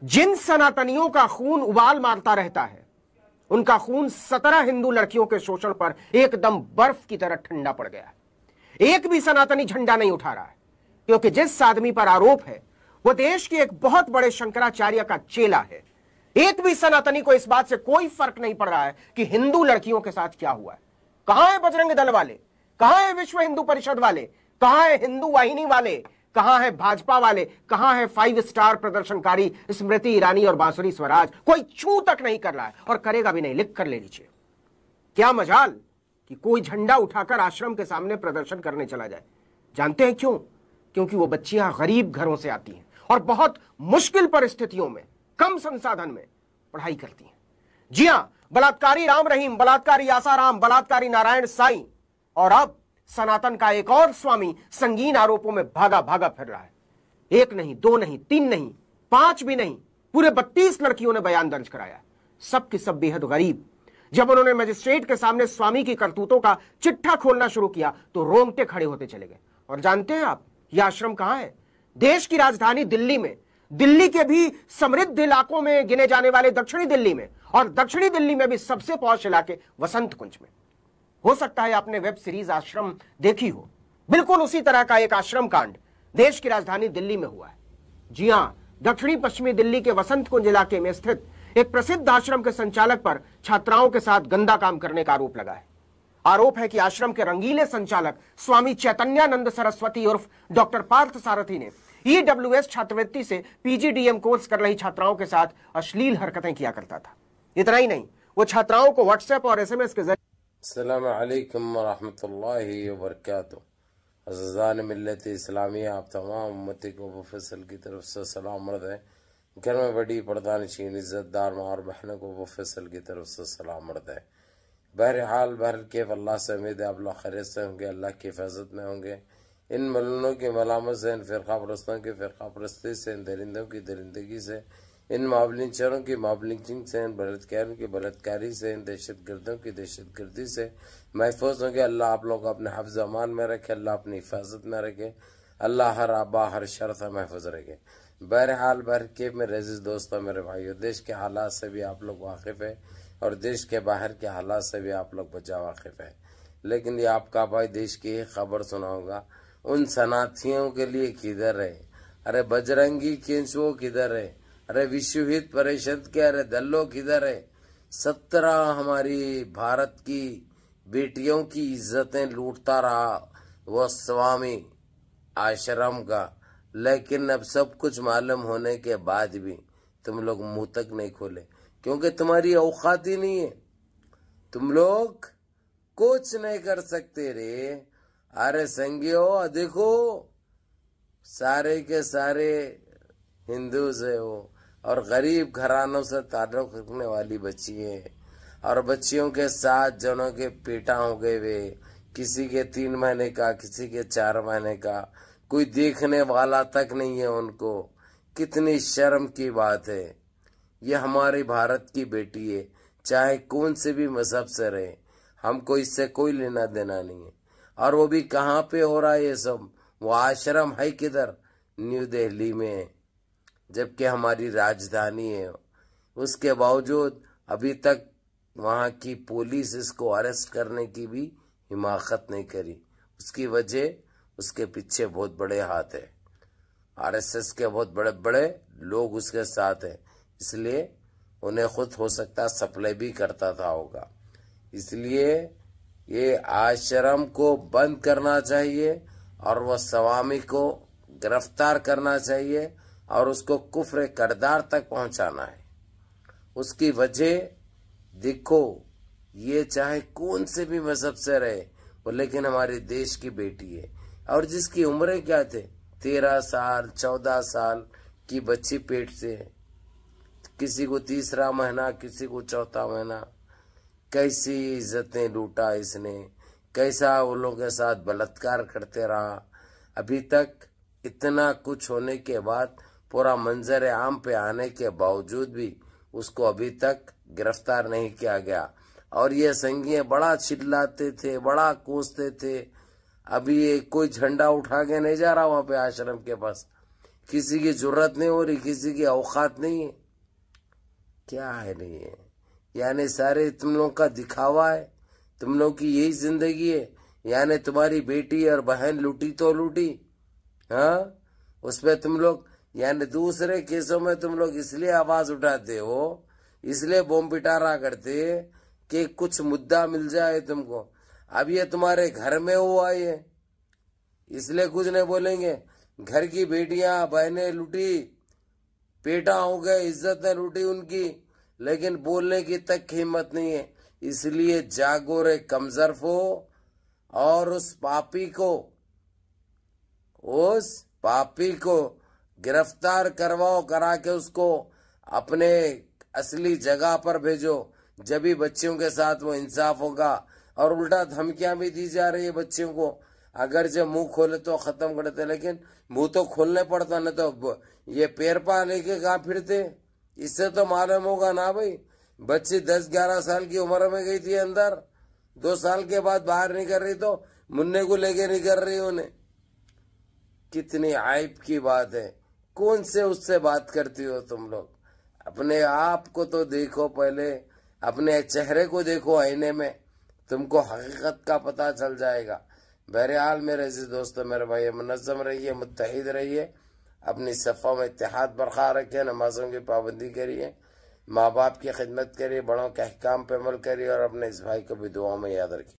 जिन सनातनियों का खून उबाल मारता रहता है, उनका खून 17 हिंदू लड़कियों के शोषण पर एकदम बर्फ की तरह ठंडा पड़ गया है। एक भी सनातनी झंडा नहीं उठा रहा है, क्योंकि जिस आदमी पर आरोप है वो देश के एक बहुत बड़े शंकराचार्य का चेला है। एक भी सनातनी को इस बात से कोई फर्क नहीं पड़ रहा है कि हिंदू लड़कियों के साथ क्या हुआ है। कहां है बजरंग दल वाले, कहां है विश्व हिंदू परिषद वाले, कहां है हिंदू वाहिनी वाले, कहां है भाजपा वाले, कहां है 5 स्टार प्रदर्शनकारी स्मृति ईरानी और बांसुरी स्वराज। कोई छू तक नहीं कर रहा है और करेगा भी नहीं। लिख कर ले लीजिए। क्या मजाल कि कोई झंडा उठाकर आश्रम के सामने प्रदर्शन करने चला जाए। जानते हैं क्यों? क्योंकि वो बच्चियां गरीब घरों से आती हैं और बहुत मुश्किल परिस्थितियों में, कम संसाधन में पढ़ाई करती हैं। जी हां, बलात्कारी राम रहीम, बलात्कारी आसाराम, बलात्कारी नारायण साईं और अब सनातन का एक और स्वामी संगीन आरोपों में भागा भागा फिर रहा है। एक नहीं, दो नहीं, 3 नहीं, 5 भी नहीं, पूरे 32 लड़कियों ने बयान दर्ज कराया। सब की सब बेहद गरीब। जब उन्होंने मजिस्ट्रेट के सामने स्वामी की करतूतों का चिट्ठा खोलना शुरू किया तो रोंगटे खड़े होते चले गए। और जानते हैं आप यह आश्रम कहां है? देश की राजधानी दिल्ली में, दिल्ली के भी समृद्ध इलाकों में गिने जाने वाले दक्षिणी दिल्ली में, और दक्षिणी दिल्ली में भी सबसे पॉश इलाके वसंत कुंज में। हो सकता है आपने वेब सीरीज आश्रम देखी हो। बिल्कुल उसी तरह का एक आश्रम कांड देश की राजधानी दिल्ली में हुआ है। जी हां, दक्षिणी पश्चिमी दिल्ली के वसंत कुंज इलाके में स्थित एक प्रसिद्ध आश्रम के संचालक पर छात्राओं के साथ गंदा काम करने का आरोप लगा है। आरोप है कि आश्रम के रंगीले संचालक स्वामी चैतन्यानंद सरस्वती उर्फ डॉक्टर पार्थ सारथी ने ईडब्ल्यूएस छात्रवृत्ति से पीजीडीएम कोर्स कर रही छात्राओं के साथ अश्लील हरकतें किया करता था। इतना ही नहीं, वो छात्राओं को व्हाट्सएप और एसएमएस के जरिए अस्सलाम वालेकुम रहमतुल्लाहि व बरकातुहू। अज़ीज़ान मिल्लत इस्लामिया, आप तमाम उम्मती को अबू फैसल की तरफ से सलाम मर्द है। घर में बड़ी पर्दानशीन इज़्ज़तदार माँ और बहनों को अबू फैसल की तरफ से सलाम मर्द है। बहरहाल बहरकैफ अल्लाह से उम्मीद है आप लोग खैरियत से होंगे, अल्लाह की हिफाजत में होंगे। इन मलूनों की मलामत से, इन फ़िरक़ा परस्तों की फ़िरक़ा परस्ती से, इन दरिंदों की दरिंदगी से, इन मावलिंचरों की मावलिंचिंग से, इन बलात्कारियों की बलात्कारी से, इन दहशत गर्दों की दहशत गर्दी से महफूज होंगे। अल्लाह आप लोग अपने हिफ्ज़ अमान में रखे, अल्लाह अपनी हिफाजत में रखे, अल्लाह हर आबा हर शर से महफूज रखे। बहरहाल बहरकैफ में रज़ीज़ दोस्तों, मेरे भाइयों, देश के हालात से भी आप लोग वाकिफ़ है और देश के बाहर के हालात से भी आप लोग बचा वाकिफ़ है। लेकिन ये आपका भाई देश की एक खबर सुनाऊंगा। उन सनाथियों के लिए किधर है? अरे बजरंगी केंचुओ किधर है? अरे विश्व हित परिषद के अरे दल्लो किधर है? 17 हमारी भारत की बेटियों की इज्जतें लूटता रहा वो स्वामी आश्रम का, लेकिन अब सब कुछ मालूम होने के बाद भी तुम लोग मुंह तक नहीं खोले, क्योंकि तुम्हारी औकात ही नहीं है। तुम लोग कुछ नहीं कर सकते रे। अरे संगियो, देखो सारे के सारे हिंदू से हो और गरीब घरानों से ताल्लुक रखने वाली बच्ची है, और बच्चियों के 7 जनों के पेटा हो गए वे, किसी के 3 महीने का, किसी के 4 महीने का, कोई देखने वाला तक नहीं है उनको। कितनी शर्म की बात है। ये हमारी भारत की बेटी है, चाहे कौन से भी मजहब से रहे, हमको इससे कोई लेना देना नहीं है। और वो भी कहाँ पे हो रहा है ये सब? वो आश्रम है किधर? न्यू दिल्ली में, जबकि हमारी राजधानी है। उसके बावजूद अभी तक वहाँ की पुलिस इसको अरेस्ट करने की भी हिमाकत नहीं करी। उसकी वजह, उसके पीछे बहुत बड़े हाथ है, आरएसएस के बहुत बड़े बड़े लोग उसके साथ हैं, इसलिए उन्हें खुद हो सकता सप्लाई भी करता था होगा। इसलिए ये आश्रम को बंद करना चाहिए और वह स्वामी को गिरफ्तार करना चाहिए और उसको कुफ्र करदार तक पहुंचाना है। उसकी वजह देखो, ये चाहे कौन से भी मजहब से रहे वो, लेकिन हमारे देश की बेटी है। और जिसकी उम्रें क्या थे, 13 साल 14 साल की बच्ची पेट से, किसी को 3रा महीना, किसी को 4था महीना। कैसी इज्जतें लूटा इसने, कैसा वो लोगों के साथ बलात्कार करते रहा। अभी तक इतना कुछ होने के बाद, पूरा मंजर आम पे आने के बावजूद भी उसको अभी तक गिरफ्तार नहीं किया गया। और ये संघीय बड़ा चिल्लाते थे, बड़ा कोसते थे। अभी ये कोई झंडा उठा के नहीं जा रहा वहां पे आश्रम के पास, किसी की जरूरत नहीं हो रही, किसी की औकात नहीं है। क्या है नहीं है, यानी सारे तुम लोग का दिखावा है, तुम लोग की यही जिंदगी है। यानी तुम्हारी बेटी और बहन लूटी तो लूटी, हाँ, उसमें तुम लोग यानी दूसरे केसों में तुम लोग इसलिए आवाज उठाते हो, इसलिए बम पिटारा करते कि कुछ मुद्दा मिल जाए तुमको। अब ये तुम्हारे घर में हुआ है, इसलिए कुछ नहीं बोलेंगे। घर की बेटियां बहनें लूटी, पेटा हो गए, इज्जत ने लूटी उनकी, लेकिन बोलने की तक हिम्मत नहीं है। इसलिए जागो रे कमजरफ हो, और उस पापी को गिरफ्तार करवाओ, करा के उसको अपने असली जगह पर भेजो, जब भी बच्चियों के साथ वो इंसाफ होगा। और उल्टा धमकियां भी दी जा रही है बच्चियों को, अगर जब मुंह खोले तो खत्म कर देते, लेकिन मुंह तो खोलने पड़ता, न तो ये पैर पा लेके कहाँ फिरते। इससे तो मालूम होगा ना भाई, बच्ची 10-11 साल की उम्र में गई थी अंदर, 2 साल के बाद बाहर नहीं कर रही तो मुन्ने को लेके नहीं कर रही उन्हें। कितनी आइब की बात है। कौन से उससे बात करती हो तुम लोग? अपने आप को तो देखो, पहले अपने चेहरे को देखो आईने में, तुमको हकीकत का पता चल जाएगा। बहरहाल मेरे अजीज दोस्तों, मेरे भाई, मुनज़्ज़म रहिए, मुत्तहिद रहिए, अपनी सफ़ों में इत्तेहाद बरकरार रखिए, नमाजों की पाबंदी करिए, माँ बाप की खिदमत करिए, बड़ों के अहकाम पे अमल करिए, और अपने इस भाई को भी दुआओं में याद रखिए।